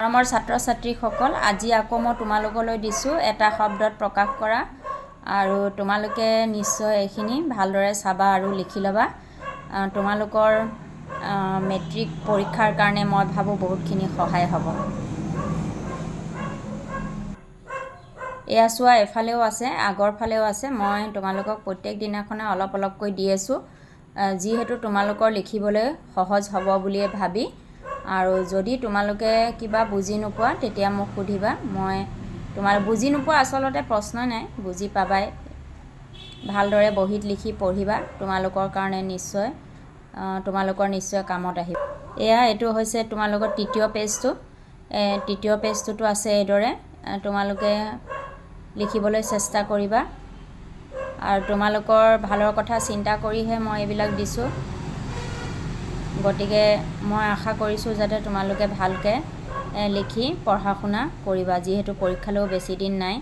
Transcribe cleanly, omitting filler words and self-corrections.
মৰমৰ ছাত্ৰ ছাত্ৰীসকল, আজি আকৌ মই তোমালোকলৈ দিছোঁ এটা শব্দত প্ৰকাশ কৰা, আৰু তোমালোকে নিশ্চয় এইখিনি ভালদৰে চাবা আৰু লিখি ল'বা। তোমালোকৰ মেট্ৰিক পৰীক্ষাৰ কাৰণে মই ভাবোঁ বহুতখিনি সহায় হ'ব। এয়া চোৱা, এফালেও আছে, আগৰ ফালেও আছে। মই তোমালোকক প্ৰত্যেক দিনাখনে অলপ অলপকৈ দি আছোঁ, যিহেতু তোমালোকৰ লিখিবলৈ সহজ হ'ব বুলিয়ে ভাবি। আৰু যদি তোমালোকে কিবা বুজি নোপোৱা তেতিয়া মোক সুধিবা। মই বুজি নোপোৱা আচলতে প্ৰশ্ন নাই, বুজি পাবাই। ভালদৰে বহীত লিখি পঢ়িবা, তোমালোকৰ কাৰণে তোমালোকৰ নিশ্চয় কামত আহিব। এইটো হৈছে তোমালোকৰ তৃতীয় পেজটো। তৃতীয় পেজটোতো আছে এইদৰে। তোমালোকে লিখিবলৈ চেষ্টা কৰিবা, আৰু তোমালোকৰ ভালৰ কথা চিন্তা কৰিহে মই এইবিলাক দিছোঁ। গতিকে মই আশা কৰিছোঁ যাতে তোমালোকে ভালকৈ লিখি পঢ়া শুনা কৰিবা, যিহেতু পৰীক্ষালৈও বেছি দিন নাই।